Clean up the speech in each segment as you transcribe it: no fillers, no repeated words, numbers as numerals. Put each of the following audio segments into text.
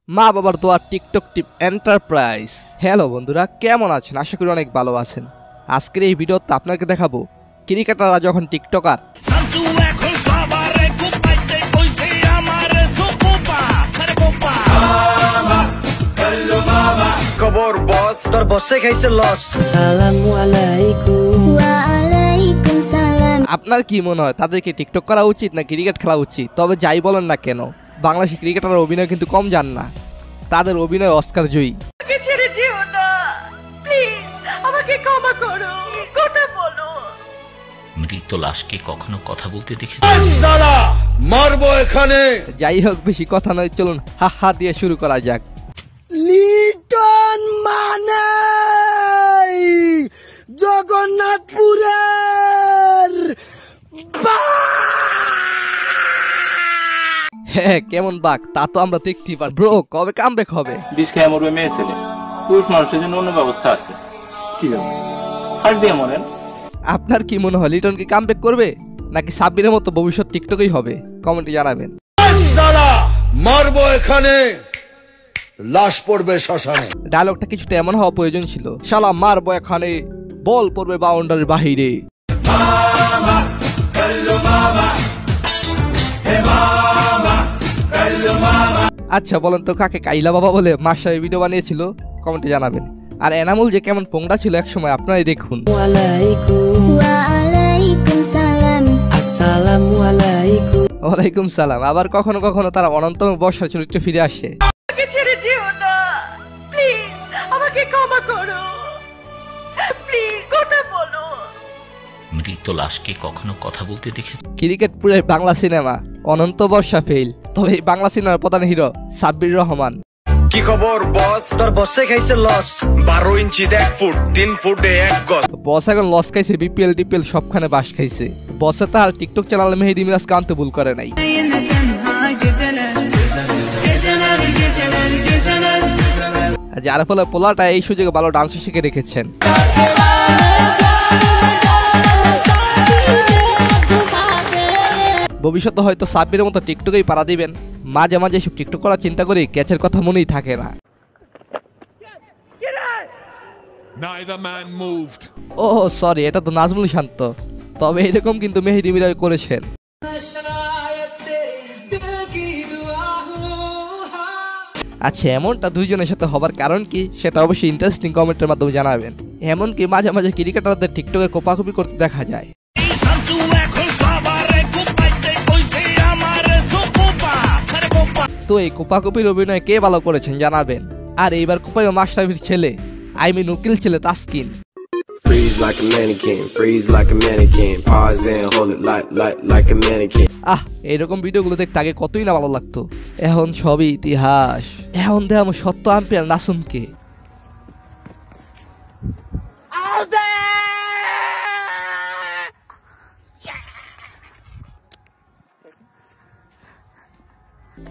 মা বাবার দোয়া টিকটক টিপ এন্টারপ্রাইজ। হ্যালো বন্ধুরা, কেমন আছেন? আশা করি অনেক ভালো আছেন। আজকের এই ভিডিওতে আপনাকে দেখাবো ক্রিকেটাররা যখন টিকটকার। খবর বস, তোর বসে খাইছে লস। আসসালামু আলাইকুম। ওয়া আলাইকুম সালাম। আপনার কি মনে হয় তাদেরকে টিকটক করা উচিত না ক্রিকেট খেলা উচিত? তবে যাই বলেন না কেন, বাংলাদেশি ক্রিকেটারের অভিনয় কিন্তু কম যান না, তাদের অভিনয় অস্কার জয়ী। ছেড়ে যেও না প্লিজ, আমাকে ক্ষমা করো, কথা বলো। মৃত লাশকে কখনো কথা বলতে দেখে মারবো এখানে। যাই হোক, বেশি কথা নয়, চলুন হা হা দিয়ে শুরু করা যাক। লিটন মানে জগন্নাথপুরের হ্যাঁ, কেমন বাঘ তা তো আমরা দেখতেই পার। ব্রো, কবে কামব্যাক হবে? বিষ খেয়ে মরবে মেয়ে ছেলে। পুরুষ মানুষের জন্য অন্য ব্যবস্থা আছে। কি ব্যবস্থা? ফাঁস দিয়ে মরেন। আপনার কি মনে হয় লিটন কি কামব্যাক করবে, নাকি সাব্বিরের মতো ভবিষ্যৎ টিকটকেই হবে? কমেন্টে জানাবেন। মারবো এখানে, লাশ পড়বে শ্মশানে। ডায়লগটা কিছুটা এমন হওয়া প্রয়োজন ছিল, শালা মারবো এখানে, বল পড়বে বাউন্ডারির বাহিরে। আচ্ছা বলেন তো, কাকে কাইলা বাবা বলে মাসায় ভিডিও বানিয়েছিল? কমেন্টে জানাবেন। আর এনামুল যে কেমন পোংড়া ছিল এক সময়, আপনারাই দেখুন। আলাইকুম। ওয়া আলাইকুম সালাম। আসসালামু আলাইকুম। ওয়ালাইকুম সালাম। আবার কখনো কখনো তারা অনন্তম বর্ষার চরিত্রে ফিরে আসে। আমাকে ছেড়ে যেও না প্লিজ, আমাকে ক্ষমা করো, প্লিজ কথা বলো। মৃত লাশকে কখনো কথা বলতে দেখে ক্রিকেট পুরে বাংলা সিনেমা, অনন্ত বর্ষা ফেল। তবে এই বাংলা সিনেমার প্রধান হিরো সাব্বির রহমান। কি খবর বস, তোর বসে খাইছে লস। 12 ইঞ্চি 1 ফুট 3 ফুটে 1 গজ। বস এখন লস খাইছে, বিপিএল ডিপিএল সবখানে বাস খাইছে। বসে তার টিকটক চ্যানেলে মেহেদি মিরাজকে আনতে ভুল করে নাই। যার ফলে পোলাটা এই সুযোগে ভালো ডান্স শিখে রেখেছেন। ভবিষ্যতে হয়তো সাব্বিরের মতো টিকটকেই পাড়া দিবেন। মাঝে মাঝে এসব টিকটক করার চিন্তা করি, ক্যাচের কথা মনেই থাকে না। ও সরি, এটা তো নাজমুল শান্ত। তবে এরকম কিন্তু মেহেদি মিরাজ করেছেন। আচ্ছা, এমনটা দুইজনের সাথে হবার কারণ কি, সেটা অবশ্যই ইন্টারেস্টিং কমেন্টের মাধ্যমে জানাবেন। এমনকি মাঝে মাঝে ক্রিকেটারদের টিকটকে কোপাকুপি করতে দেখা যায়। তো এই কোপাকুপির অভিনয় কে ভালো করেছেন জানাবেন। আর এইবার কোপায় মাশরাফির ছেলে, আই মিন উকিল ছেলে Taskin. Freeze like a mannequin, freeze like a mannequin, pause and hold it like a mannequin. এইরকম ভিডিওগুলো দেখতে আগে কতই না ভালো লাগতো, এখন সবই ইতিহাস। এখন দেখাম সত্য আম্পায়ার নাসুমকে।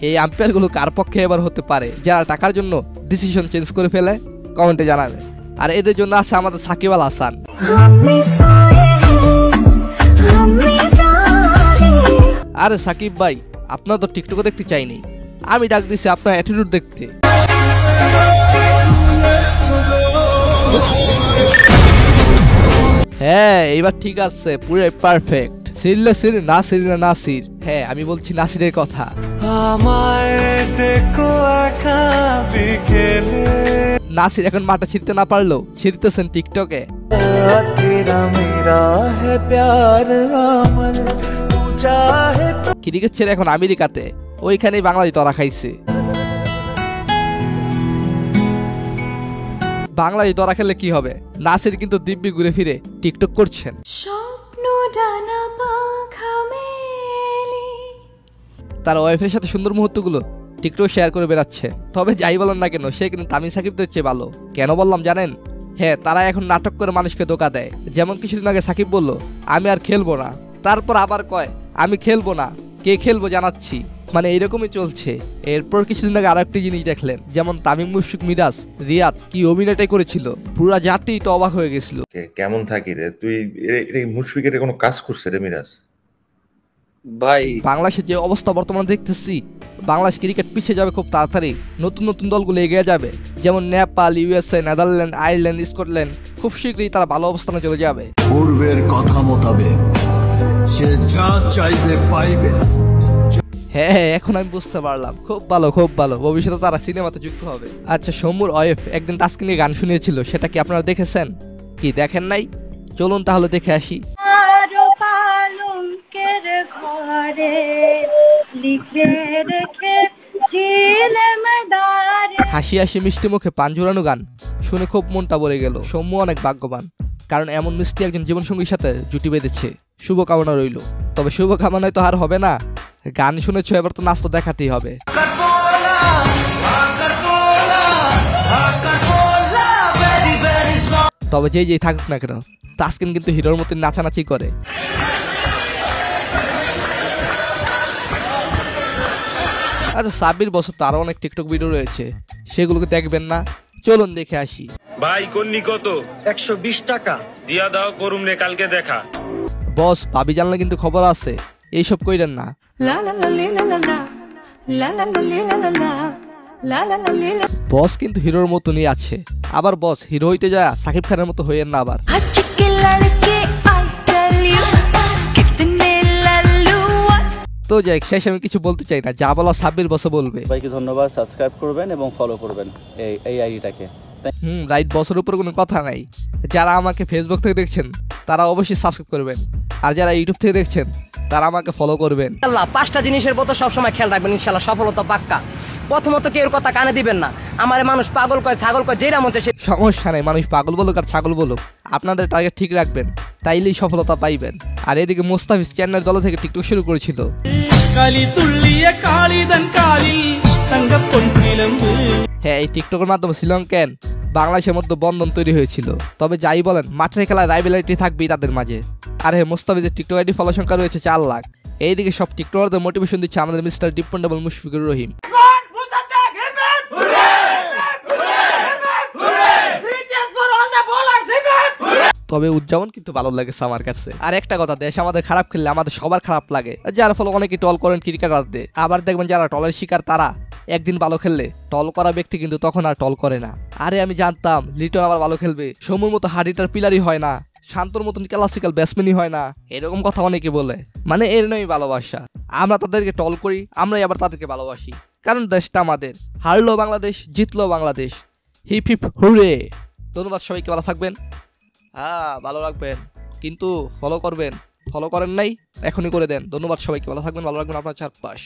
এই আম্পায়ার গুলো কার পক্ষে এবার হতে পারে, যারা টাকার জন্য ডিসিশন চেঞ্জ করে ফেলে? কমেন্টে জানাবে। আর এদের জন্য আছে আমাদের সাকিব আল হাসান। আরে সাকিব ভাই, আপনার তো টিকটকে দেখতে চাইনি, আমি ডাক দিছি আপনার অ্যাটিটিউড দেখতে। হ্যাঁ, এবার ঠিক আছে, পুরো পারফেক্ট। সিরলে সির, না সিরলে নাসির। হ্যাঁ, আমি বলছি নাসিরের কথা। নাসির এখন মাঠে ছিঁড়তে না পারলেও ছিঁড়তেছেন টিকটকে। ক্রিকেট ছেড়ে এখন আমেরিকাতে, ওইখানেই বাংলাদেশ ধরা খাইছে। বাংলাদেশ ধরা খেলে কি হবে? নাসির কিন্তু দিব্যি ঘুরে ফিরে টিকটক করছেন। তার ওয়াইফের সাথে সুন্দর মুহূর্তগুলো টিকটক শেয়ার করে বেড়াচ্ছে। তবে যাই বলেন না কেন, সে কিন্তু তামিম সাকিবদের চেয়ে ভালো। কেন বললাম জানেন? হ্যাঁ, তারা এখন নাটক করে মানুষকে ধোঁকা দেয়। যেমন কিছুদিন আগে সাকিব বলল আমি আর খেলবো না, তারপর আবার কয় আমি খেলবো না, কে খেলবো জানাচ্ছি। মানে এইরকমই চলছে। এরপর কিছুদিন আগে আরেকটি জিনিস দেখলেন, যেমন তামিম মুশফিক মিরাজ রিয়াদ কি অভিনয়টাই করেছিল, পুরা জাতি তো অবাক হয়ে গেছিল। কেমন থাকি রে তুই? মুশফিকের কোনো কাজ করছে রে মিরাজ? ভাই বাংলাদেশের যে অবস্থা বর্তমানে দেখতেছি, বাংলাদেশ ক্রিকেট পিছিয়ে যাবে খুব তাড়াতাড়ি। নতুন নতুন দলগুলো এগিয়ে যাবে, যেমন Nepal, USA, Netherland, Ireland, Scotland. খুব শীঘ্রই তারা ভালো অবস্থানে চলে যাবে। পূর্বের কথা মোতাবেক সে যা চাইবে পাইবে। হ্যাঁ, এখন আমি বুঝতে পারলাম। খুব ভালো, খুব ভালো। ভবিষ্যতে তারা সিনেমাতে যুক্ত হবে। আচ্ছা, সমুর ওয়েব একদিন তাসকে নিয়ে গান শুনিয়েছিল, সেটা কি আপনারা দেখেছেন? কি দেখেন নাই? চলুন তাহলে দেখে আসি। আরো পালঙ্কের ঘরে লিখে রেখেছিলাম দ্বারে। হাসি হাসি মিষ্টি মুখে পান জোড়ানো গান শুনে খুব মনটা ভরে গেল। সৌম্য অনেক ভাগ্যবান, কারণ এমন মিষ্টি একজন জীবনসঙ্গীর সাথে জুটি বেঁধেছে। শুভকামনা রইল। তবে শুভকামনায় তো আর হবে না, গান শুনেছ, এবার তো নাচ তো দেখাতেই হবে। তবে যেই থাকুক না কেন, তাসকিন কিন্তু হিরোর মতো নাচানাচি করে। আচ্ছা, 26 বছর তো আরো অনেক টিকটক ভিডিও রয়েছে, সেগুলোকে দেখবেন না? চলুন দেখে আসি। ভাই কন্নি কত? 120 টাকা দিয়া দাও, করুম নে কালকে দেখা। বস, ভাবি জানলে কিন্তু খবর আছে, এইসব কইরেন না। বস কিন্তু হিরোর মতনই আছে। আবার বস হিরো হইতে যায় সাকিব খানের মতো হইয়েন না আবার। তো যাই, শেষ আমি কিছু বলতে চাই না, যা বলা 26 বছর বলবে। সবাইকে ধন্যবাদ, সাবস্ক্রাইব করবেন এবং ফলো করবেন এই আইডিটাকে। রাইট, বসের উপর কোনো কথা নাই। যারা আমাকে ফেসবুক থেকে দেখছেন তারা অবশ্যই সাবস্ক্রাইব করবেন, আর যারা ইউটিউব থেকে দেখছেন তারা আমাকে ফলো করবেন। আল্লাহ 5টা জিনিসের প্রতি সবসময় খেয়াল রাখবেন, ইনশাআল্লাহ সফলতা পাক্কা। প্রথমত কেউ কথা কানে দিবেন না। আমার মানুষ পাগল কয়, ছাগল কয়, যেটা মন চায়। সমস্যা নাই, মানুষ পাগল বলুক আর ছাগল বলুক, আপনাদের টার্গেট ঠিক রাখবেন, তাইলেই সফলতা পাইবেন। আর এদিকে মুস্তাফিজ চেন্নাইয়ের দল থেকে টিকটক শুরু করেছিল। হ্যাঁ, এই টিকটকের মাধ্যমে শ্রীলঙ্কান বাংলাদেশের মধ্যে বন্ধন তৈরি হয়েছিল। তবে যাই বলেন, মাঠের খেলায় রাইভেলারিটি থাকবেই তাদের মাঝে। আর হ্যাঁ, মুস্তাফিজের টিকটক আইডি ফলো সংখ্যা রয়েছে 4 লাখ। এইদিকে সব টিকটকারদের মোটিভেশন দিচ্ছে আমাদের মিস্টার ডিপেন্ডেবল মুশফিকুর রহিম। তবে উদযাপন কিন্তু ভালো লাগেছে আমার কাছে। আর একটা কথা, দেশ আমাদের খারাপ খেললে আমাদের সবার খারাপ লাগে, যার ফলে অনেকে টল করেন ক্রিকেটারদের। আবার দেখবেন যারা টলের শিকার, তারা একদিন ভালো খেললে টল করা ব্যক্তি কিন্তু তখন আর টল করে না। আরে আমি জানতাম লিটন আবার ভালো খেলবে, সমুর মতো হার্ডিটার পিলারই হয় না, শান্তর মতন ক্লাসিক্যাল ব্যাটসম্যানই হয় না, এরকম কথা অনেকে বলে। মানে এর নয় ভালোবাসা। আমরা তাদেরকে টল করি, আমরাই আবার তাদেরকে ভালোবাসি, কারণ দেশটা আমাদের। হারলো বাংলাদেশ, জিতলো বাংলাদেশ, হিপ হিপ হুরে। ধন্যবাদ সবাইকে, ভালো থাকবেন। হ্যাঁ, ভালো রাখবেন, কিন্তু ফলো করবেন। ফলো করেন নাই, এখনই করে দেন। ধন্যবাদ সবাইকে, ভালো থাকবেন, ভালো রাখবেন আপনার চারপাশ।